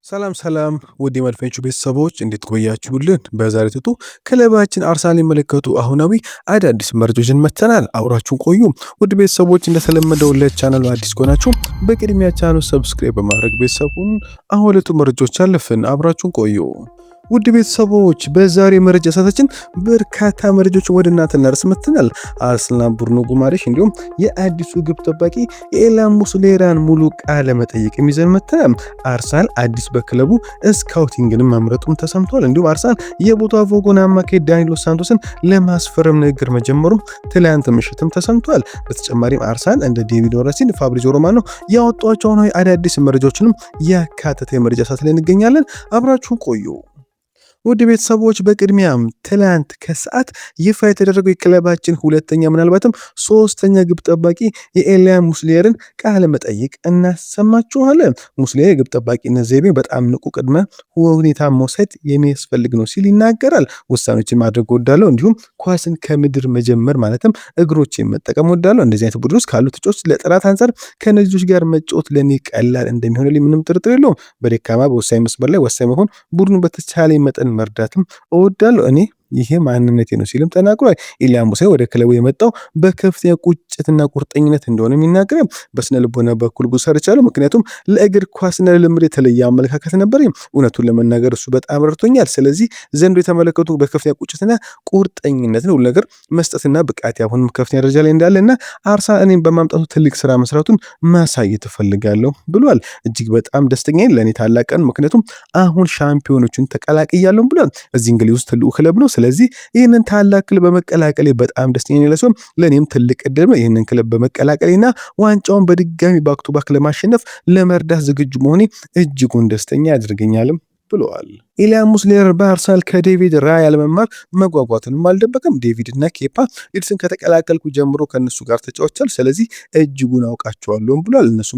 ሰላም ውድ የመድፈኞቹ ቤተሰቦች እንዴት ቆያችሁልን? በዛሬው ጥጡ ክለባችን አርሰናል የሚመለከቱ አሁናዊ አዳዲስ መረጃዎችን መተናል። አብራችሁን ቆዩ። ውድ ቤተሰቦች እንደተለመደው ለቻናሉ አዲስ ከሆናችሁ በቅድሚያ ቻናሉን ሰብስክራይብ በማድረግ ቤተሰቡን አሁን ሁለቱ መረጃዎች አለፍን። አብራችሁን ቆዩ። ውድ ቤተሰቦች በዛሬ መረጃ ሰዓታችን በርካታ መረጃዎችን ወደ እናንተ እናደርስ መጥተናል። አርሰናል ብሩኖ ጉማሬሽ እንዲሁም የአዲሱ ግብ ጠባቂ የኤላን ሙስሌራን ሙሉ ቃለ መጠይቅ ይዘን መጥተናል። አርሰናል አዲስ በክለቡ ስካውቲንግን መምረጡም ተሰምቷል። እንዲሁም አርሰናል የቦታፎጎን አማካይ ዳኒሎ ሳንቶስን ለማስፈረም ንግግር መጀመሩም ትላንት ምሽትም ተሰምቷል። በተጨማሪም አርሰናል እንደ ዴቪድ ኦረሲን፣ ፋብሪዚዮ ሮማኖ ያወጧቸው አዳዲስ መረጃዎችንም ያካተተ የመረጃ ሰዓት ላይ እንገኛለን። አብራችሁን ቆዩ። ውድ ቤተሰቦች በቅድሚያም ትላንት ከሰዓት ይፋ የተደረገው የክለባችን ሁለተኛ ምናልባትም ሶስተኛ ግብ ጠባቂ የኤሊያን ሙስሌርን ቃለ መጠይቅ እናሰማችኋለን። ሙስሌር የግብ ጠባቂነት ዘይቤ በጣም ንቁ፣ ቅድመ ሁኔታ መውሰድ የሚያስፈልግ ነው ሲል ይናገራል። ውሳኔዎችን ማድረግ ወዳለው፣ እንዲሁም ኳስን ከምድር መጀመር ማለትም እግሮችን መጠቀም ወዳለው። እንደዚህ አይነት ቡድን ውስጥ ካሉ ተጫዋቾች ለጥራት አንጻር ከነዚህ ጋር መጫወት ለኔ ቀላል እንደሚሆንልኝ ምንም ጥርጥር የለውም። በደካማ በወሳኝ መስመር ላይ ወሳኝ መሆን ቡድኑ በተቻለ መጠን መርዳትም እወዳለሁ። እኔ ይሄ ማንነቴ ነው ሲልም ተናግሯል። ኢልያ ሙሴ ወደ ክለቡ የመጣው በከፍተኛ ቁጭትና ቁርጠኝነት እንደሆነ የሚናገረው በስነ ልቦና በኩል ብዙ ሰርቻለሁ፣ ምክንያቱም ለእግር ኳስና ለልምድ የተለየ አመለካከት ነበር። እውነቱን ለመናገር እሱ በጣም ረድቶኛል። ስለዚህ ዘንድሮ የተመለከቱ በከፍተኛ ቁጭትና ቁርጠኝነት ነው ነገር መስጠትና ብቃት አሁንም ከፍተኛ ደረጃ ላይ እንዳለና አርሰናል እኔን በማምጣቱ ትልቅ ስራ መስራቱን ማሳየት እፈልጋለሁ ብሏል። እጅግ በጣም ደስተኛ ነኝ፣ ለእኔ ታላቅ ቀን፣ ምክንያቱም አሁን ሻምፒዮኖቹን ተቀላቅያለሁ ብሏል። እዚህ እንግሊዝ ውስጥ ትልቁ ክለብ ነው። ስለዚህ ይህንን ታላቅ ክለብ በመቀላቀሌ በጣም ደስተኛ ነኝ ሲሆን ለእኔም ትልቅ ዕድል ነው። ይህንን ክለብ በመቀላቀሌና ዋንጫውን በድጋሚ ባክ ቱ ባክ ለማሸነፍ ለመርዳት ዝግጁ መሆኔ እጅጉን ደስተኛ ያደርገኛልም ብለዋል። ኢልያን ሙስሌር በአርሰናል ከዴቪድ ራያ ለመማር መጓጓቱንም አልደበቀም። ዴቪድ እና ኬፓ ሊድስን ከተቀላቀልኩ ጀምሮ ከነሱ ጋር ተጫውቻል፣ ስለዚህ እጅጉን አውቃቸዋለሁ ብሏል። እነሱ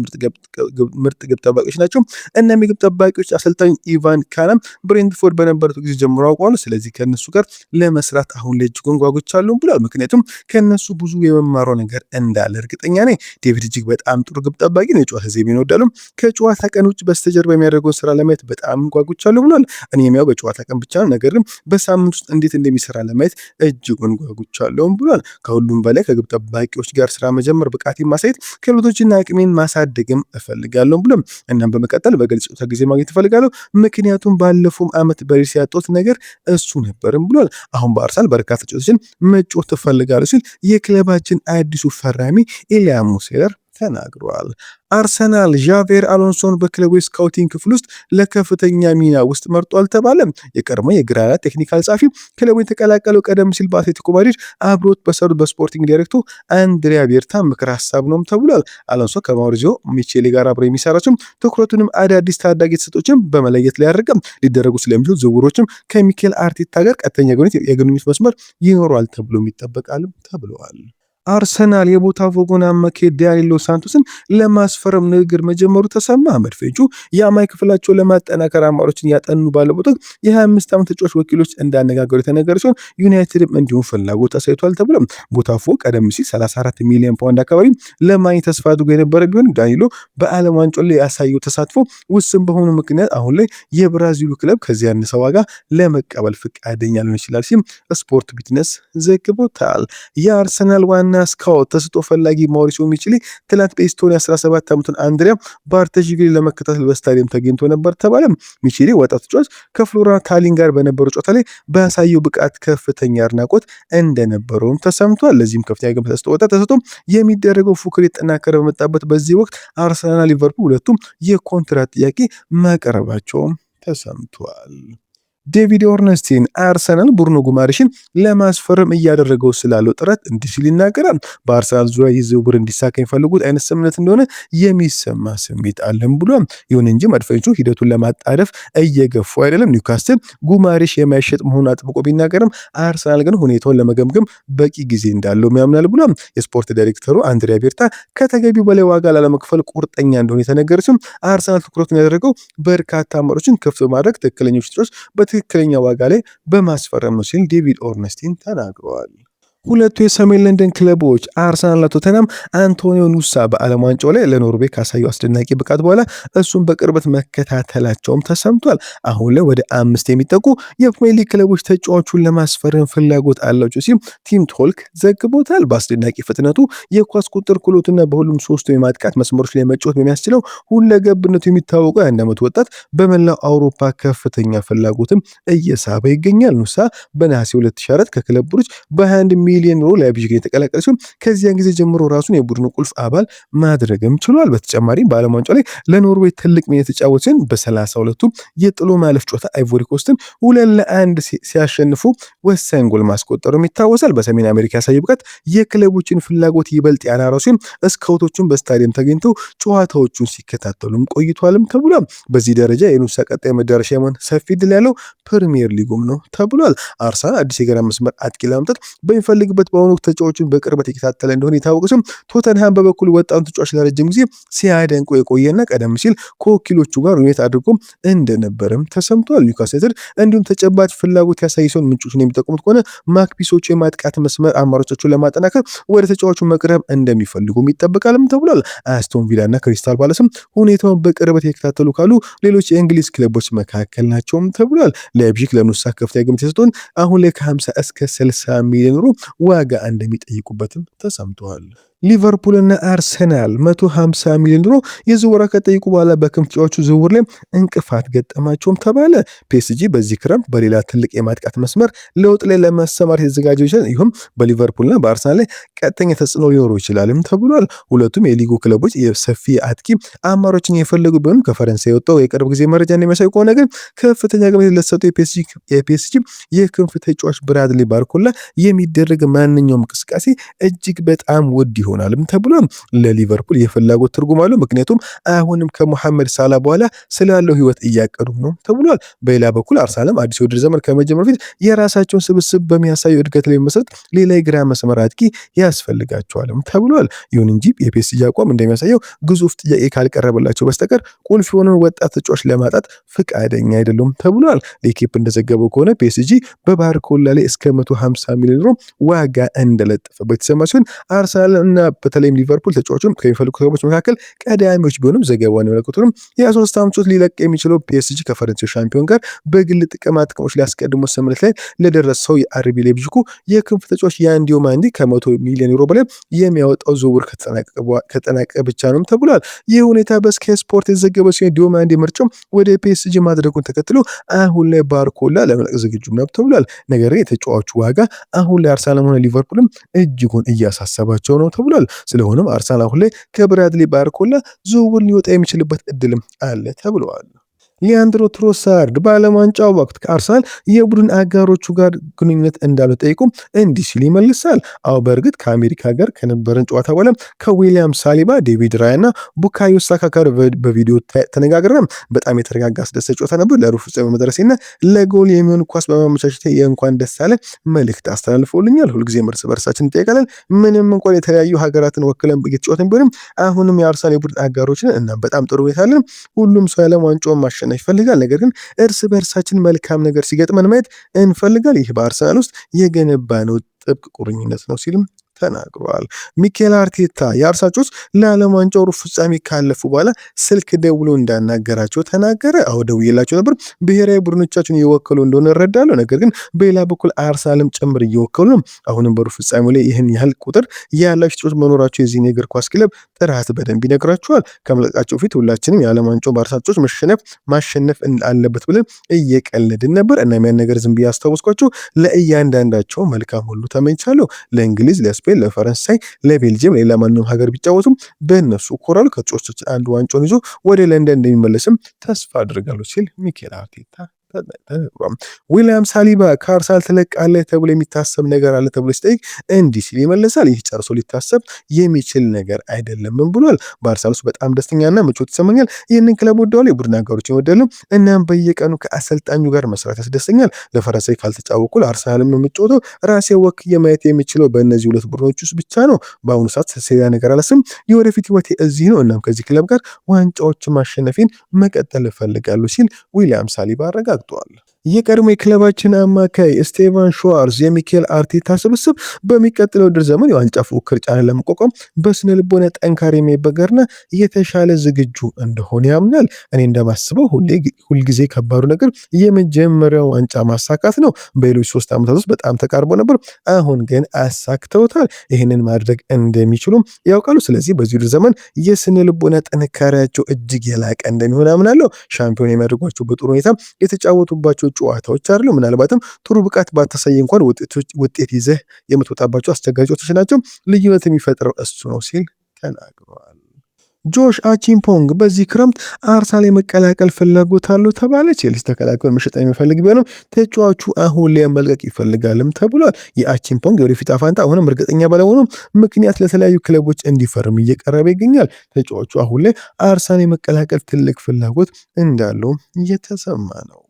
ምርጥ ግብ ጠባቂዎች ናቸው። እናም የግብ ጠባቂዎች አሰልጣኝ ኢቫን ካናም ብሬንትፎርድ በነበሩት ጊዜ ጀምሮ አውቀዋለሁ፣ ስለዚህ ከነሱ ጋር ለመስራት አሁን ላይ እጅጉን ጓጉቻለሁ ብሏል። ምክንያቱም ከነሱ ብዙ የመማረው ነገር እንዳለ እርግጠኛ ነኝ። ዴቪድ እጅግ በጣም ጥሩ ግብ ጠባቂ ነው። የጨዋታ ዘይቤን ይወዳሉ። ከጨዋታ ቀን ውጭ በስተጀርባ የሚያደርገውን ስራ ለማየት በጣም ጓጉቻለሁ ብሏል። እኔ የሚያው በጨዋታ ቀን ብቻ ነው፣ ነገር ግን በሳምንት ውስጥ እንዴት እንደሚሰራ ለማየት እጅጉን ጓጉቻለሁ ብሏል። ከሁሉም በላይ ከግብ ጠባቂዎች ጋር ስራ መጀመር፣ ብቃት ማሳየት፣ ክህሎቶችና አቅሜን ማሳደግም እፈልጋለሁ ብሎም እናም በመቀጠል በግልጽ ጊዜ ማግኘት እፈልጋለሁ፣ ምክንያቱም ባለፈው ዓመት በሪስ ያጣሁት ነገር እሱ ነበርም ብሏል። አሁን በአርሰናል በርካታ ተጫዋቾችን መጫወት እፈልጋለሁ ሲል የክለባችን አዲሱ ፈራሚ ኢልያን ሙስሌር ተናግሯል። አርሰናል ዣቬር አሎንሶን በክለቡ ስካውቲንግ ክፍል ውስጥ ለከፍተኛ ሚና ውስጥ መርጧል ተባለ። የቀድሞ የግራና ቴክኒካል ጸሐፊ ክለቡ የተቀላቀለው ቀደም ሲል በአትሌቲኮ ማድሪድ አብሮት በሰሩት በስፖርቲንግ ዳይሬክተሩ አንድሪያ ቤርታ ምክር ሀሳብ ነውም ተብሏል። አሎንሶ ከማውሪዚዮ ሚቼሊ ጋር አብሮ የሚሰራቸው ትኩረቱንም አዳዲስ ታዳጊ ተሰጦችን በመለየት ላይ ያደርጋል። ሊደረጉ ስለሚችሉ ዝውውሮችም ከሚኬል አርቴታ ጋር ቀጥተኛ የግንኙነት መስመር ይኖረዋል ተብሎ ይጠበቃል ተብለዋል። አርሰናል የቦታፎጎን አማካይ ዳኒሎ ሳንቶስን ለማስፈረም ንግግር መጀመሩ ተሰማ። መድፈኞቹ የአማካይ ክፍላቸውን ለማጠናከር አማራጮችን ያጠኑ ባለበት ወቅት የ25 ዓመት ተጫዋች ወኪሎች እንዳነጋገሩ የተነገረ ሲሆን ዩናይትድም እንዲሁም ፍላጎት አሳይቷል ተብሏል። ቦታፎጎ ቀደም ሲል 34 ሚሊዮን ፓውንድ አካባቢ ለማግኘት ተስፋ አድርጎ የነበረ ቢሆን ዳኒሎ በዓለም ዋንጫው ላይ ያሳየው ተሳትፎ ውስን በሆኑ ምክንያት አሁን ላይ የብራዚሉ ክለብ ከዚህ ያነሰ ዋጋ ለመቀበል ፈቃደኛ ሊሆን ይችላል ሲል ስፖርት ቢዝነስ ዘግቦታል። የአርሰናል ዋና ስካውት ተስጦ ፈላጊ ማውሪሲዮ ሚቼሊ ትላንት በኢስቶኒያ 17 ዓመቱን አንድሪያ ባርተሽቪሊ ለመከታተል በስታዲየም ተገኝቶ ነበር ተባለ። ሚቼሊ ወጣት ተጫዋች ከፍሎሪያን ታሊን ጋር በነበረው ጨዋታ ላይ ባሳየው ብቃት ከፍተኛ አድናቆት እንደነበረውም ተሰምቷል። ለዚህም ከፍተኛ ግምት ተሰጥቶ የሚደረገው ፉክክር የተጠናከረ በመጣበት በዚህ ወቅት አርሰናል ሊቨርፑል ሁለቱም የኮንትራት ጥያቄ ማቅረባቸውም ተሰምቷል። ዴቪድ ኦርነስቲን አርሰናል ብሩኖ ጉማሬሽን ለማስፈረም እያደረገው ስላለው ጥረት እንዲህ ሲል ይናገራል። በአርሰናል ዙሪያ ይህ ዝውውር እንዲሳካ የሚፈልጉት አይነት ስምምነት እንደሆነ የሚሰማ ስሜት አለን ብሏል። ይሁን እንጂ መድፈኞቹ ሂደቱን ለማጣደፍ እየገፉ አይደለም። ኒውካስትል ጉማሬሽ የማይሸጥ መሆኑን አጥብቆ ቢናገርም አርሰናል ግን ሁኔታውን ለመገምገም በቂ ጊዜ እንዳለው ያምናል ብሏል። የስፖርት ዳይሬክተሩ አንድሪያ ቤርታ ከተገቢው በላይ ዋጋ ላለመክፈል ቁርጠኛ እንደሆነ የተነገረ ሲሆን አርሰናል ትኩረቱን ያደረገው በርካታ አማራጮችን ክፍት በማድረግ ትክክለኞች ተጫዋቾች ትክክለኛ ዋጋ ላይ በማስፈረም ነው ሲል ዴቪድ ኦርነስቲን ተናግረዋል። ሁለቱ የሰሜን ለንደን ክለቦች አርሰናልና ቶተናም አንቶኒዮ ኑሳ በዓለም ዋንጫው ላይ ለኖርዌይ ካሳየው አስደናቂ ብቃት በኋላ እሱን በቅርበት መከታተላቸውም ተሰምቷል። አሁን ላይ ወደ 5 የሚጠጉ የፕሪሚየር ሊግ ክለቦች ተጫዋቹን ለማስፈረም ፍላጎት አላቸው ሲል ቲም ቶልክ ዘግቦታል። በአስደናቂ ፍጥነቱ የኳስ ቁጥር ክሎትና በሁሉም ሶስቱ የማጥቃት መስመሮች ላይ መጫወት በሚያስችለው ሁለገብነቱ የሚታወቀው የአንድ ዓመት ወጣት በመላው አውሮፓ ከፍተኛ ፍላጎትም እየሳበ ይገኛል። ኑሳ በነሐሴ 2004 ከክለብ ብሩጅ በ21 ሚሊዮን ዩሮ ላይፕዚግ የተቀላቀለ ሲሆን ከዚያን ጊዜ ጀምሮ ራሱን የቡድኑ ቁልፍ አባል ማድረግም ችሏል። በተጨማሪም በዓለም ዋንጫው ላይ ለኖርዌይ ትልቅ ሚና የተጫወተ ሲሆን በ32ቱ የጥሎ ማለፍ ጨዋታ አይቮሪ ኮስትን 2-1 ሲያሸንፉ ወሳኝ ጎል ማስቆጠሩም ይታወሳል። በሰሜን አሜሪካ ያሳየ ብቃት የክለቦችን ፍላጎት ይበልጥ ያናራው ሲሆን ስካውቶቹን በስታዲየም ተገኝተው ጨዋታዎቹን ሲከታተሉም ቆይቷልም ተብሏል። በዚህ ደረጃ የኑሳ ቀጣይ መዳረሻ የመሆን ሰፊ ድል ያለው ፕሪሚየር ሊጉም ነው ተብሏል። አርሰናል አዲስ የግራ መስመር አጥቂ ለማምጣት በሚፈልግበት በአሁኑ ወቅት ተጫዋቹን በቅርበት የከታተለ እንደሆነ የታወቀ ሲሆን ቶተንሃም በበኩል ወጣቱን ተጫዋች ለረጅም ጊዜ ሲያደንቆ የቆየና ቀደም ሲል ከወኪሎቹ ጋር ውይይት አድርጎ እንደነበረም ተሰምቷል። ኒውካስል ዩናይትድ እንዲሁም ተጨባጭ ፍላጎት ያሳይ ሲሆን ምንጮችን የሚጠቁሙት ከሆነ ማክፒሶቹ የማጥቃት መስመር አማራጮቻቸውን ለማጠናከር ወደ ተጫዋቹ መቅረብ እንደሚፈልጉም ይጠበቃልም ተብሏል። አስቶን ቪላና ክሪስታል ፓላስም ሁኔታውን በቅርበት የተከታተሉ ካሉ ሌሎች የእንግሊዝ ክለቦች መካከል ናቸውም ተብሏል። ላይፕዚግ ለኑሳ ከፍተኛ ግምት የሰጠውን አሁን ላይ ከ50 እስከ 60 ሚሊዮን ዩሮ ዋጋ እንደሚጠይቁበትም ተሰምተዋል። ሊቨርፑልና አርሰናል 150 ሚሊዮን ዩሮ የዝውውር ከጠይቁ በኋላ በክንፍ ተጫዋቹ ዝውውር ላይ እንቅፋት ገጠማቸውም ተባለ። ፒኤስጂ በዚህ ክረምት በሌላ ትልቅ የማጥቃት መስመር ለውጥ ላይ ለመሰማር የተዘጋጀ ይችላል። ይሁም በሊቨርፑልና በአርሰናል ላይ ቀጥተኛ ተጽዕኖ ሊኖረው ይችላልም ተብሏል። ሁለቱም የሊጉ ክለቦች የሰፊ አጥቂ አማራጮችን የፈለጉ ቢሆንም ከፈረንሳይ የወጣው የቅርብ ጊዜ መረጃ እንደሚያሳይ ከሆነ ግን ከፍተኛ ግምት ለተሰጠው የፒኤስጂ የክንፍ ተጫዋች ብራድሊ ባርኮላ የሚደረግ ማንኛውም እንቅስቃሴ እጅግ በጣም ውድ ይሆናልም ተብሏል። ለሊቨርፑል የፍላጎት ትርጉም አለው፣ ምክንያቱም አሁንም ከሙሐመድ ሳላ በኋላ ስላለው ህይወት እያቀዱ ነው ተብሏል። በሌላ በኩል አርሰናልም አዲስ የውድድር ዘመን ከመጀመሩ በፊት የራሳቸውን ስብስብ በሚያሳየው እድገት ላይ መሰረት ሌላ የግራ መስመር አጥቂ ያስፈልጋቸዋልም ተብሏል። ይሁን እንጂ የፒኤስጂ አቋም እንደሚያሳየው ግዙፍ ጥያቄ ካልቀረበላቸው በስተቀር ቁልፍ የሆነውን ወጣት ተጫዋች ለማጣት ፈቃደኛ አይደሉም ተብሏል። ለኢኪፕ እንደዘገበው ከሆነ ፒኤስጂ በባርኮላ ላይ እስከ 150 ሚሊዮን ዩሮ ዋጋ እንደለጠፈበት የተሰማ ሲሆን አርሰናል እና በተለይም ሊቨርፑል ተጫዋቹን ከሚፈልጉ ክለቦች መካከል ቀዳሚዎች ቢሆንም ዘገባውን ያመለከቱትም የ23 ዓመት ሊለቅ የሚችለው ፒኤስጂ ከፈረንሳይ ሻምፒዮን ጋር በግል ጥቅሞች ሊያስቀድሙ ስምምነት ላይ ለደረሰው የአርቢ ላይፕዚግ የክንፍ ተጫዋች ያንዲ ዲዮማንዲ ከ100 ሚሊዮን ዩሮ በላይ የሚያወጣው ዝውውር ከተጠናቀቀ ብቻ ነው ተብሏል። ይህ ሁኔታ በስካይ ስፖርት የተዘገበ ሲሆን ዲዮማንዲ ምርጫው ወደ ፒኤስጂ ማድረጉን ተከትሎ አሁን ላይ ባርኮላ ለመልቀቅ ዝግጁ ነው ተብሏል። ነገር ግን የተጫዋቹ ዋጋ አሁን ላይ አርሰናልም ሆነ ሊቨርፑልም እጅጉን እያሳሰባቸው ነው ተብሏል። ስለሆነም አርሰናል አሁን ላይ ከብራድሊ ባርኮላ ዝውውር ሊወጣ የሚችልበት እድልም አለ ተብሏል። ሊያንድሮ ትሮሳርድ በዓለም ዋንጫው ወቅት ከአርሰናል የቡድን አጋሮቹ ጋር ግንኙነት እንዳለው ጠይቁ እንዲህ ሲል ይመልሳል። አዎ በእርግጥ ከአሜሪካ ጋር ከነበረን ጨዋታ በኋላ ከዊሊያም ሳሊባ፣ ዴቪድ ራያ እና ቡካዮ ሳካ ጋር በቪዲዮ ተነጋግረን በጣም የተረጋጋ አስደሳች ጨዋታ ነበር። ለሩብ ፍጻሜ መድረሴና ለጎል የሚሆን ኳስ በማመቻቸት የእንኳን ደስ አለ መልእክት አስተላልፈውልኛል። ሁልጊዜም እርስ በርሳችን እንጠይቃለን። ምንም እንኳን የተለያዩ ሀገራትን ወክለን እየተጫወትን ቢሆንም አሁንም የአርሰናል የቡድን አጋሮችን እና በጣም ጥሩ ሁኔታ አለን። ሁሉም ሰው የዓለም ዋንጫውን ማሸነፍ ይፈልጋል። ነገር ግን እርስ በርሳችን መልካም ነገር ሲገጥመን ማየት እንፈልጋል። ይህ በአርሰናል ውስጥ የገነባነው ጥብቅ ቁርኝነት ነው ሲልም ተናግሯል። ሚኬል አርቴታ የአርሰናል ለዓለም ዋንጫው ሩብ ፍጻሜ ካለፉ በኋላ ስልክ ደውሎ እንዳናገራቸው ተናገረ። አዎ ደውዬላቸው ነበር፣ ብሔራዊ ቡድኖቻችን እየወከሉ እንደሆነ እረዳለሁ። ነገር ግን በሌላ በኩል አርሰናልም ጭምር እየወከሉ ነው። አሁንም በሩብ ፍጻሜው ላይ ይህን ያህል ቁጥር ያላቸው ተጫዋቾች መኖራቸው የዚህን የእግር ኳስ ክለብ ጥራት በደንብ ይነግራቸዋል። ከመለቃቸው ፊት ሁላችንም የዓለም ዋንጫው በአርሰናል ተጫዋቾች ማሸነፍ አለበት ብለን እየቀለድን ነበር እና ያን ነገር ዝም ብዬ አስታወስኳቸው። ለእያንዳንዳቸው መልካም ሁሉ ተመኝቻለሁ። ለእንግሊዝ፣ ለስፔን፣ ለፈረንሳይ፣ ለቤልጅየም፣ ሌላ ማንኛውም ሀገር ቢጫወቱም በእነሱ ኮራል ከተጫዋቾቻችን አንዱ ዋንጫውን ይዞ ወደ ለንደን እንደሚመለስም ተስፋ አድርጋለሁ ሲል ሚኬል አርቴታ ዊሊያም ሳሊባ ከአርሰናል ትለቃለህ ተብሎ የሚታሰብ ነገር አለ ተብሎ ሲጠይቅ እንዲህ ሲል ይመለሳል። ይህ ጨርሶ ሊታሰብ የሚችል ነገር አይደለም ብሏል። በአርሰናል ውስጥ በጣም ደስተኛና ምቾት ይሰማኛል። ይህንን ክለብ ወደዋል፣ የቡድን አጋሮችን ወደዋል። እናም በየቀኑ ከአሰልጣኙ ጋር መስራት ያስደስተኛል። ለፈረንሳይ ካልተጫወኩ ለአርሰናልም የምጫወተው ራሴ ወክዬ ማየት የሚችለው በእነዚህ ሁለት ቡድኖች ውስጥ ብቻ ነው። በአሁኑ ሰዓት ሌላ ነገር አላስብም። የወደፊት ህይወቴ እዚህ ነው። እናም ከዚህ ክለብ ጋር ዋንጫዎችን ማሸነፌን መቀጠል እፈልጋለሁ ሲል ዊሊያም ሳሊባ አረጋግጧል። የቀድሞ የክለባችን አማካይ ስቴቫን ሾዋርዝ የሚኬል አርቴታ ስብስብ በሚቀጥለው ውድድር ዘመን የዋንጫ ፉክክር ጫናን ለመቋቋም በስነ ልቦና ጠንካራ የሚበገርና የተሻለ ዝግጁ እንደሆነ ያምናል። እኔ እንደማስበው ሁልጊዜ ከባዱ ነገር የመጀመሪያው ዋንጫ ማሳካት ነው። በሌሎች 3 ዓመታት ውስጥ በጣም ተቃርቦ ነበር፣ አሁን ግን አሳክተውታል። ይህንን ማድረግ እንደሚችሉም ያውቃሉ። ስለዚህ በዚህ ውድድር ዘመን የስነ ልቦና ጥንካሬያቸው እጅግ የላቀ እንደሚሆን አምናለሁ። ሻምፒዮን የሚያደርጓቸው በጥሩ ሁኔታ የተጫወቱባቸው ጨዋታዎች አይደሉ። ምናልባትም ጥሩ ብቃት ባታሳይ እንኳን ውጤት ይዘህ የምትወጣባቸው አስቸጋሪ ጨዋታዎች ናቸው። ልዩነት የሚፈጥረው እሱ ነው ሲል ተናግረዋል። ጆሽ አቺምፖንግ በዚህ ክረምት አርሰናል የመቀላቀል ፍላጎት አለው ተባለ። ቼልሲ ተከላካዩን መሸጥ የሚፈልግ ቢሆንም ተጫዋቹ አሁን ላይ መልቀቅ ይፈልጋልም ተብሏል። የአቺምፖንግ የወደፊት ፋንታ አሁንም እርግጠኛ ባለመሆኑም ምክንያት ለተለያዩ ክለቦች እንዲፈርም እየቀረበ ይገኛል። ተጫዋቹ አሁን ላይ አርሰናል የመቀላቀል ትልቅ ፍላጎት እንዳለው እየተሰማ ነው።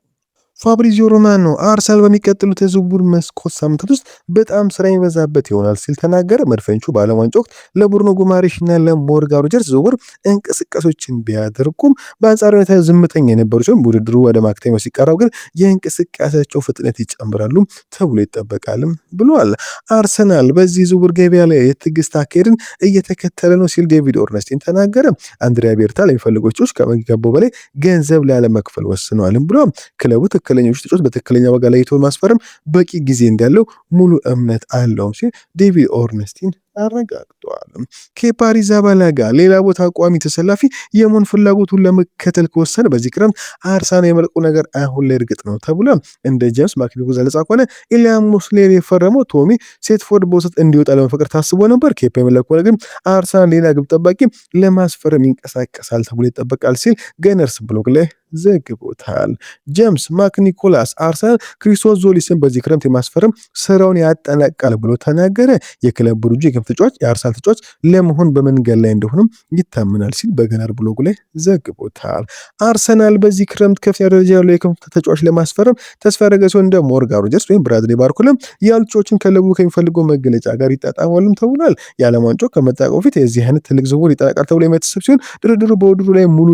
ፋብሪዚዮ ሮማኖ አርሰናል በሚቀጥሉት የዝውውር መስኮት ሳምንታት ውስጥ በጣም ስራ ይበዛበት ይሆናል ሲል ተናገረ። መድፈኞቹ በዓለም ዋንጫ ወቅት ለቡርኖ ጉማሬሽና ለሞርጋን ሮጀርስ ዝውውር እንቅስቃሴዎችን ቢያደርጉም በአንጻራዊነት ዝምተኛ የነበሩ ሲሆን ውድድሩ ወደ ማክተሚያው ሲቀረብ ግን የእንቅስቃሴያቸው ፍጥነት ይጨምራሉ ተብሎ ይጠበቃልም ብለዋል። አርሰናል በዚህ ዝውውር ገበያ ላይ የትዕግስት አካሄድን እየተከተለ ነው ሲል ዴቪድ ኦርነስቲን ተናገረ። አንድሪያ ቤርታ ለሚፈልጉ ተጫዋቾች ከሚገባው በላይ ገንዘብ ላለመክፈል ወስነዋልም ብለዋል። ክለቡ ትክክለኞች ተጫዋቾች በትክክለኛ ዋጋ ላይ ማስፈረም በቂ ጊዜ እንዳለው ሙሉ እምነት አለው ሲል ዴቪድ ኦርነስቲን አረጋግጠዋል። ኬፓ አሪዛባላጋ ሌላ ቦታ ቋሚ ተሰላፊ የመሆን ፍላጎቱን ለመከተል ከወሰነ በዚህ ክረምት አርሰናል የመልቀቁ ነገር አሁን ላይ እርግጥ ነው ተብሏል። እንደ ጄምስ ማክኒጎ ገለጻ ከሆነ ኢሊያም ሞስሌር የፈረመው ቶሚ ሴትፎርድ በውሰት እንዲወጣ ለመፈቀድ ታስቦ ነበር። ኬፓ የመለቀቁ ነገር ግን አርሰናል ሌላ ግብ ጠባቂ ለማስፈረም ይንቀሳቀሳል ተብሎ ይጠበቃል ሲል ገነርስ ብሎግ ላይ ዘግቦታል። ጄምስ ማክኒኮላስ አርሰናል ክሪስቶስ ዞሊስን በዚህ ክረምት የማስፈረም ስራውን ያጠናቃል ብሎ ተናገረ። የክለብ ብሩጁ ተጫዋች የአርሰናል ተጫዋች ለመሆን በመንገድ ላይ እንደሆነም ይታመናል ሲል በገነር ብሎግ ላይ ዘግቦታል። አርሰናል በዚህ ክረምት ከፍተኛ ደረጃ ያለው የክንፍ ተጫዋች ለማስፈረም ተስፋ ያደረገ ሲሆን እንደ ሞርጋን ሮጀርስ ወይም ብራድሊ ባርኮላም ያሉ ተጫዋቾችን ክለቡ ከሚፈልገው መገለጫ ጋር ይጣጣማሉም ተብሏል። የዓለም ዋንጫው ከመጠናቀቁ በፊት የዚህ አይነት ትልቅ ዝውውር ይጠናቃል ተብሎ የሚታሰብ ሲሆን ድርድሩ በውድድሩ ላይ ሙሉ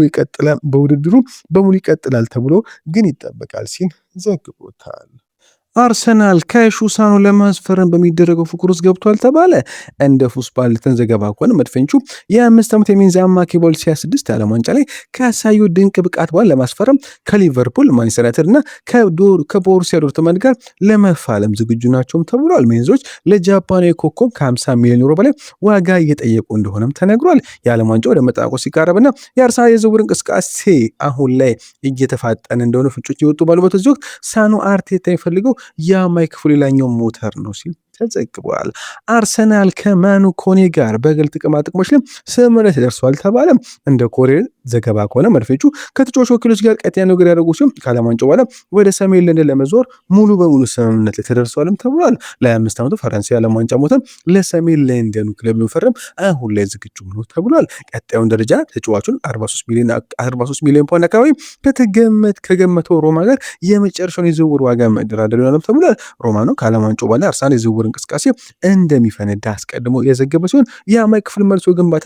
ይቀጥላል ተብሎ ግን ይጠበቃል ሲል ዘግቦታል። አርሰናል ከሹሳኑ ለማስፈረም በሚደረገው ፉክክር ውስጥ ገብቷል ተባለ። እንደ ፉስባል ዘገባ ከሆነ መድፈኞቹ የ5 ዓመት የሚንዛ አማካይ በ2026 የዓለም ዋንጫ ላይ ካሳዩ ድንቅ ብቃት በኋላ ለማስፈረም ከሊቨርፑል፣ ማንቸስተር ዩናይትድ እና ከቦሩሲያ ዶርትመንድ ጋር ለመፋለም ዝግጁ ናቸውም ተብሏል። ሜንዞች ለጃፓናዊ ኮከብ ከ50 ሚሊዮን ዩሮ በላይ ዋጋ እየጠየቁ እንደሆነም ተነግሯል። የዓለም ዋንጫ ወደ መጠናቀቁ ሲቃረብና የአርሰናል የዝውውር እንቅስቃሴ አሁን ላይ እየተፋጠነ እንደሆነ ፍንጮች የወጡ ባሉበት ወቅት ሳኑ አርቴታ የሚፈልገው የማይክፉ ሌላኛው ሞተር ነው ሲል ተዘግቧል። አርሰናል ከማኑ ኮኔ ጋር በግል ጥቅማ ጥቅሞች ላይ ስምምነት ደርሷል ተባለ። እንደ ኮሪር ዘገባ ከሆነ መድፈኞቹ ከተጫዋች ወኪሎች ጋር ቀጥታ ንግግር ያደረጉ ሲሆን ከዓለም ዋንጫው በኋላ ወደ ሰሜን ለንደን ለመዞር ሙሉ በሙሉ ስምምነት ላይ ተደርሷልም ተብሏል። ለ25 ዓመቱ ፈረንሳይ የዓለም ዋንጫ ሞተር ለሰሜን ለንደኑ ክለብ ለመፈረም አሁን ላይ ዝግጁ ነው ተብሏል። ቀጣዩን ደረጃ ተጫዋቹን 43 ሚሊዮን ፓውንድ አካባቢ ከገመተው ሮማ ጋር የመጨረሻውን የዝውውር ዋጋ መደራደር ይሆናል ተብሏል። ሮማ ነው ከዓለም ዋንጫው በኋላ አርሰናል የዝውውር እንቅስቃሴ እንደሚፈነዳ አስቀድሞ የዘገበ ሲሆን የአማካይ ክፍል መልሶ ግንባታ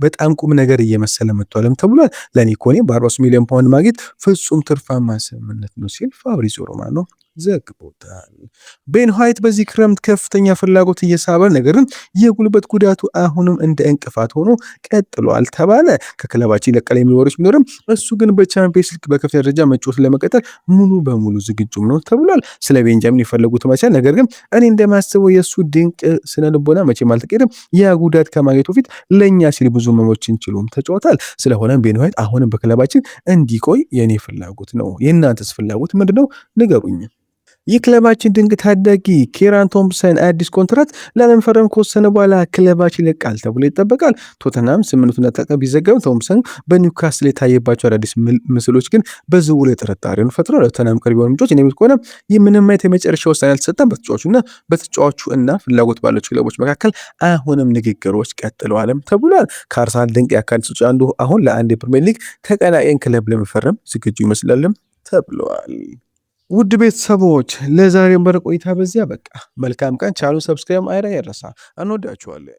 በጣም ቁም ነገር እየመሰለ መጥቷልም ተብሏል። ለኒኮኔ በ43 ሚሊዮን ፓውንድ ማግኘት ፍጹም ትርፋማ ስምምነት ነው ሲል ፋብሪዚዮ ሮማኖ ዘግቦታል። ቤን ዋይት በዚህ ክረምት ከፍተኛ ፍላጎት እየሳበ ነገርን የጉልበት ጉዳቱ አሁንም እንደ እንቅፋት ሆኖ ቀጥሏል ተባለ። ከክለባችን ለቀለ የሚወሮች ቢኖርም እሱ ግን በቻምፒየንስ ሊግ በከፍተኛ ደረጃ መጫወት ለመቀጠል ሙሉ በሙሉ ዝግጁም ነው ተብሏል። ስለ ቤንጃሚን የፈለጉት መቻል ነገር ግን እኔ እንደማስበው የእሱ ድንቅ ስነ ልቦና መቼም አልተቀየረም። ያ ጉዳት ከማግኘቱ በፊት ለእኛ ሲል ብዙ መሞችን ችሎም ተጫወታል። ስለሆነም ቤን ዋይት አሁንም በክለባችን እንዲቆይ የእኔ ፍላጎት ነው። የእናንተስ ፍላጎት ምንድነው? ንገሩኝ። የክለባችን ድንቅ ታዳጊ ኬራን ቶምሰን አዲስ ኮንትራት ለመፈረም ከወሰነ በኋላ ክለባችን ይለቃል ተብሎ ይጠበቃል። ቶተንሃም ስምምነቱን እንዳጠናቀቀ ቢዘገብም ቶምሰን በኒውካስል የታየባቸው አዳዲስ ምስሎች ግን በዝውውሩ ላይ ጥርጣሬውን ፈጥረዋል። ቶተንሃም ቅርብ የሆኑ ምንጮች እንደሚሉት ከሆነ ምንም አይነት የመጨረሻ ውሳኔ አልተሰጠም። በተጫዋቹ እና ፍላጎት ባላቸው ክለቦች መካከል አሁንም ንግግሮች ቀጥለዋልም ተብሏል። ከአርሰናል ድንቅ የአካል ተጫዋች አንዱ አሁን ለአንድ የፕሪሚየር ሊግ ተቀናቃኝ ክለብ ለመፈረም ዝግጁ ይመስላልም ተብለዋል። ውድ ቤተሰቦች ለዛሬ በረ ቆይታ በዚያ በቃ። መልካም ቀን። ቻሉ ሰብስክራይብ አይረሳ። እንወዳችኋለን።